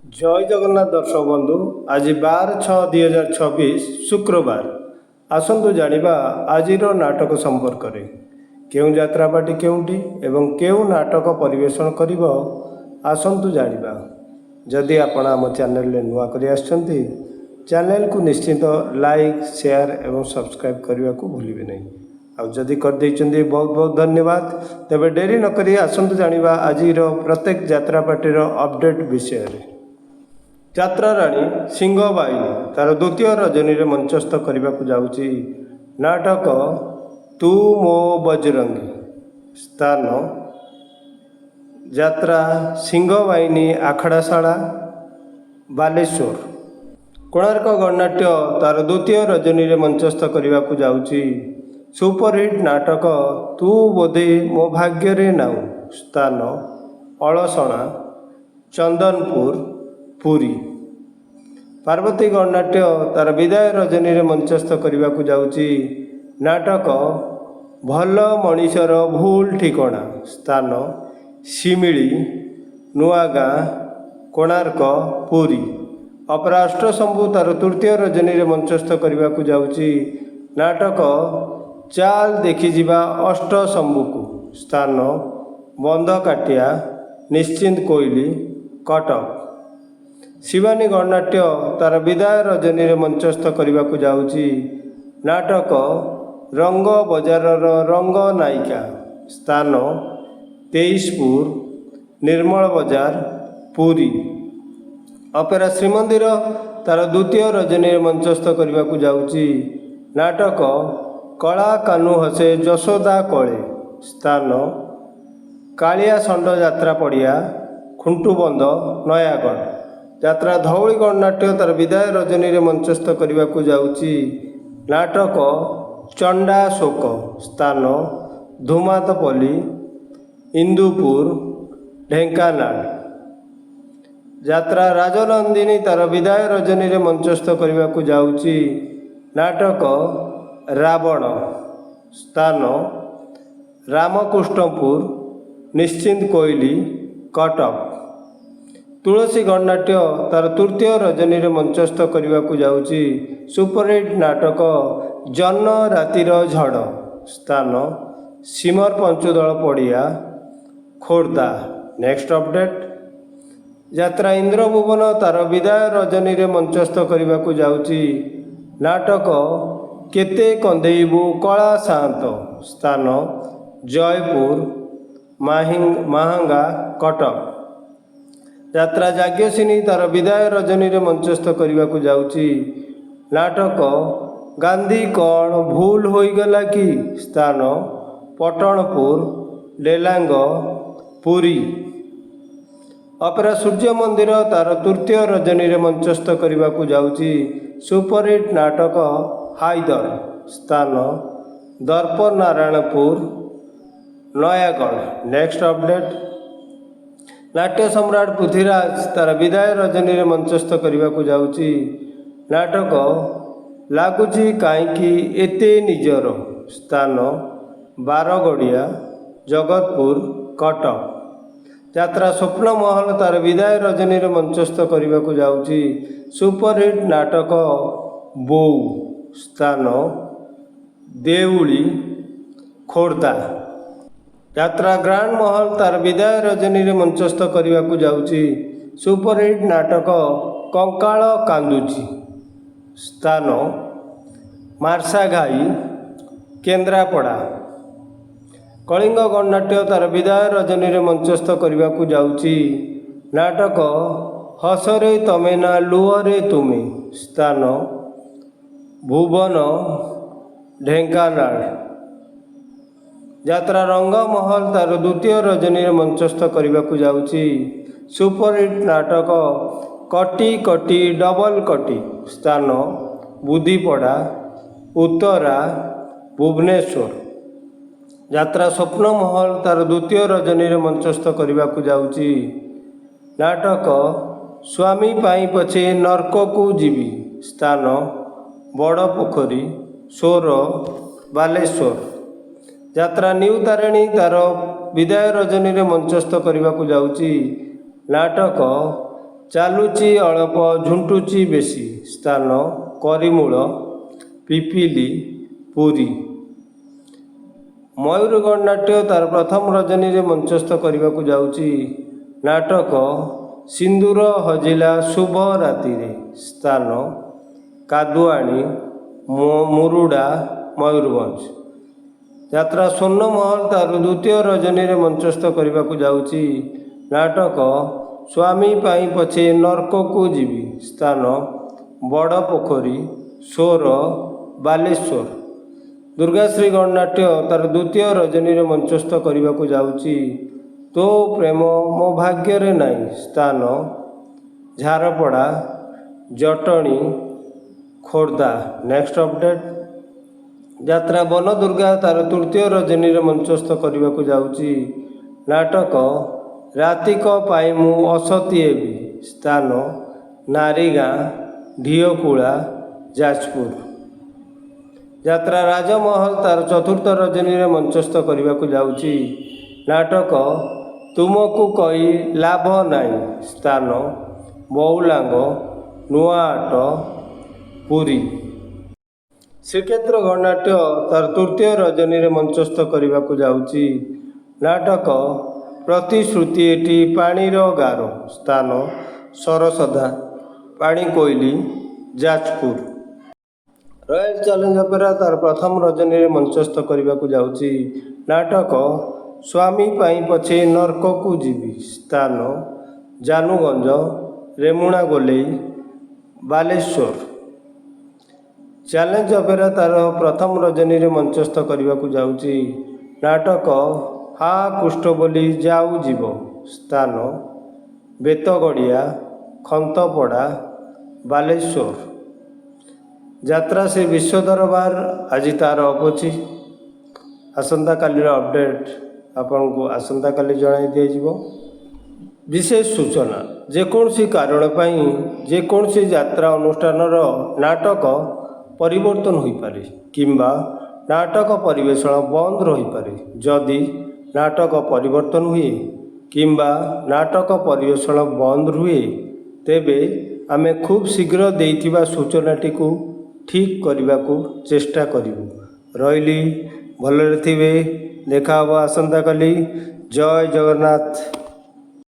जय जगन्नाथ दर्शक बंधु। आज 12/6/2026 शुक्रवार। आसतु जानिबा आजिर नाटक संपर्क रे केउ यात्रापाटी केउटी एवं केउ नाटक परिवेषण करिब आसतु जानिबा। जदि आपण आम चैनल रे नुआ करि आछंती चैनल को निश्चित लाइक शेयर एवं सब्सक्राइब करने को भूलिबे नहीं। आउ जदि कर देइचंती बहुत बहुत धन्यवाद। तेबे डेरी न करी आसतु जानिबा आजिर प्रत्येक यात्रापाटी अपडेट विषय रे। यात्रा राणी सिंहवाहिनी तार द्वितीय रजनी रे मंचस्थ करने को जाउची नाटक तू मो बजरंगी। स्थान यात्रा सिंहवाहिनी आखड़ाशाला बालेश्वर। कोणार्क गणनाट्य तार द्वितीय रजनी रे मंचस्थ करने को जाउची सुपरहिट नाटक तू बोधे मो भाग्य रे नाउ। स्थान अलसणा चंदनपुर पुरी। पार्वती गणनाट्य तार विदाय रजनी रे मंचस्थ करने को जाउची नाटक भल मनीषर भूल ठिकणा। स्थान शिमिली नुआगाँ कोणार्क पुरी। अपरा अष्टशंभु तार तृतीय रजनी रे मंचस्थ करने को जाउची नाटक चाल देखी जिबा अष्टशंभु को। स्थान बंधकाटिया निश्चिंत कोइली कटक। शिवानी गणनाट्य तार विदाय रजनी रे मंचस्थ करने को जाउची नाटक रंग बजारर रंग नायिका। स्थान 23पुर निर्मल बजार पुरी। अपेरा श्रीमंदिर तार द्वितीय रजनी रे मंचस्थ करने को जाउची नाटक कला कानू हसे जशोदा कले। स्थान कालिया षंड यात्रा पड़िया खुंटुबंद नयागढ़। यात्रा धौली गणनाट्य तार विदाय रजनी रे मंचस्थ करने को जाउची नाटक चंडा शोक। स्थान धुमातपल्ली इंदुपुर ढेंकानाल। यात्रा राजनंदिनी तार विदाय रजनी रे मंचस्थ करने को जाउची नाटक रावण। स्थान रामकृष्णपुर निश्चिंत कोइली कटक। तुलसी गणनाट्य तार तृतीय रजनी रे मंचस्थ करने को जाउची सुपरहिट नाटक जन रातिर झड़। स्थान सिमर पंचुदल पड़िया खोर्धा। नेक्स्ट अपडेट यात्रा इंद्रभुवन तार विदाय रजनी रे मंचस्थ करने को जाउची नाटक केते कंदेइबु कला शांत। स्थान जयपुर महांगा कटक। यात्रा जाग्यसिनी तार विदाय रजनी रे मंचस्थ करने को जाउची नाटक गांधी कौन भूल होईगला कि। स्थान पटणपुर लेलांग पुरी। अपेरा सूर्य मंदिर तार तृतीय रजनी रे मंचस्थ करने को जाउची सुपरहिट नाटक हाइदर। स्थान दर्प नारायणपुर नयागढ़। नेक्स्ट अपडेट नाट्य सम्राट पृथ्वीराज तार विदाय रजनी रे मंचस्थ करने को जाउची नाटक लागुची काईकी एते निजर। स्थान बारगड़िया जगतपुर कटक। यात्रा स्वप्न महल तार विदाय रजनी रे मंचस्थ करने को जाउची सुपरहिट नाटक बोउ। स्थान देउली खोर्धा। यात्रा ग्रांड महल तार विदाय रजनी रे मंचस्थ करने को जाउची सुपरहिट नाटक कंकाल कांदुची। स्थान मार्साघाई केन्द्रापड़ा। कलिंग गणनाट्य तार विदाय रजनी रे मंचस्थ करने को जाउची नाटक हसरे तमे ना लुहरे तुमे। स्थान भुवन ढेंकानाल। यात्रा रंग महल तार द्वितीय रजनी रे मंचस्थ करने को जाउची सुपरहिट नाटक कटी कटी डबल कटी। स्थान बुधीपड़ा उत्तरा भुवनेश्वर। यात्रा स्वप्न महल तार द्वितीय रजनी रे मंचस्थ करने को जाउची नाटक स्वामी पाई पछे नर्क को जीवी। स्थान बड़ पोखरी सोर बालेश्वर। यात्रा न्यू तारिणी तार विदाय रजनी रे मंचस्थ करने को जाउची नाटक ଚାଲୁଛି ଅଳପ ଝୁଣ୍ଟୁଛି ବେଶୀ ସ୍ଥାନ କରିମୂଳ ପିପିଲି ପୁରୀ। ମୟୂରଗଣ ନାଟ୍ୟ ତାର ପ୍ରଥମ ରଜନୀରେ ମଞ୍ଚସ୍ଥ କରିବାକୁ ଯାଉଛି ନାଟକ ସିନ୍ଦୁର ହଜିଲା ଶୁଭ ରାତିରେ ସ୍ଥାନ କାଦୁଆଣି ମୁରୁଡ଼ା ମୟୂରଭଞ୍ଜ। ଯାତ୍ରା ସ୍ୱର୍ଣ୍ଣମହଲ ତାର ଦ୍ୱିତୀୟ ରଜନୀରେ ମଞ୍ଚସ୍ଥ କରିବାକୁ ଯାଉଛି ନାଟକ ସ୍ୱାମୀ ପାଇଁ ପଛେ ନର୍କକୁ ଯିବି ସ୍ଥାନ ବଡ଼ ପୋଖରୀ ସୋର ବାଲେଶ୍ୱର। ଦୁର୍ଗାଶ୍ରୀ ଗଣନାଟ୍ୟ ତାର ଦ୍ୱିତୀୟ ରଜନୀରେ ମଞ୍ଚସ୍ଥ କରିବାକୁ ଯାଉଛି ତୋ ପ୍ରେମ ମୋ ଭାଗ୍ୟରେ ନାହିଁ ସ୍ଥାନ ଝାରପଡ଼ା ଜଟଣୀ ଖୋର୍ଦ୍ଧା। Next update. ଯାତ୍ରା ବନ ଦୁର୍ଗା ତାର ତୃତୀୟ ରଜନୀରେ ମଞ୍ଚସ୍ଥ କରିବାକୁ ଯାଉଛି ନାଟକ ରାତିକ ପାଇଁ ମୁଁ ଅସତୀ ହେବି ସ୍ଥାନ ନାରୀଗାଁ ଢିଅକୁଳା ଯାଜପୁର। ଯାତ୍ରା ରାଜମହଲ ତାର ଚତୁର୍ଥ ରଜନୀରେ ମଞ୍ଚସ୍ଥ କରିବାକୁ ଯାଉଛି ନାଟକ ତୁମକୁ କହି ଲାଭ ନାହିଁ ସ୍ଥାନ ବଉଳାଙ୍ଗ ନୂଆହାଟ ପୁରୀ। ଶ୍ରୀକ୍ଷେତ୍ର ଗଣନାଟ୍ୟ ତାର ତୃତୀୟ ରଜନୀରେ ମଞ୍ଚସ୍ଥ କରିବାକୁ ଯାଉଛି ନାଟକ ପ୍ରତିଶ୍ରୁତି ଏଠି ପାଣିର ଗାର ସ୍ଥାନ Sarasada Panikoili Jajpur. Royal challenge opera ତାର ପ୍ରଥମ ରଜନୀରେ ମଞ୍ଚସ୍ଥ କରିବାକୁ ଯାଉଛି ନାଟକ ସ୍ୱାମୀ ପାଇଁ ପଛେ ନର୍କକୁ ଯିବି ସ୍ଥାନ ଜାନୁଗଞ୍ଜ ରେମୁଣା ଗୋଲେଇ ବାଲେଶ୍ୱର। ଚ୍ୟାଲେଞ୍ଜ ଅପେରା ତାର ପ୍ରଥମ ରଜନୀରେ ମଞ୍ଚସ୍ଥ କରିବାକୁ ଯାଉଛି ନାଟକ ହା କୁଷ୍ଠ ବୋଲି ଯାଉ ଯିବ ସ୍ଥାନ ବେତଗଡ଼ିଆ ଖନ୍ତପଡ଼ା ବାଲେଶ୍ୱର। ଯାତ୍ରା ଶ୍ରୀ ବିଶ୍ୱ ଦରବାର ଆଜି ତାର ଅଫ୍ ଅଛି। ଆସନ୍ତାକାଲିର ଅପଡ଼େଟ୍ ଆପଣଙ୍କୁ ଆସନ୍ତାକାଲି ଜଣାଇ ଦିଆଯିବ। ବିଶେଷ ସୂଚନା ଯେକୌଣସି କାରଣ ପାଇଁ ଯେକୌଣସି ଯାତ୍ରା ଅନୁଷ୍ଠାନର ନାଟକ ପରିବର୍ତ୍ତନ ହୋଇପାରେ କିମ୍ବା ନାଟକ ପରିବେଷଣ ବନ୍ଦ ରହିପାରେ। ଯଦି ନାଟକ ପରିବର୍ତ୍ତନ ହୁଏ କିମ୍ବା ନାଟକ ପରିବେଷଣ ବନ୍ଦ ରୁହେ ତେବେ ଆମେ ଖୁବ୍ ଶୀଘ୍ର ଦେଇଥିବା ସୂଚନାଟିକୁ ଠିକ୍ କରିବାକୁ ଚେଷ୍ଟା କରିବୁ। ରହିଲି, ଭଲରେ ଥିବେ। ଦେଖା ହେବ ଆସନ୍ତାକାଲି। ଜୟ ଜଗନ୍ନାଥ।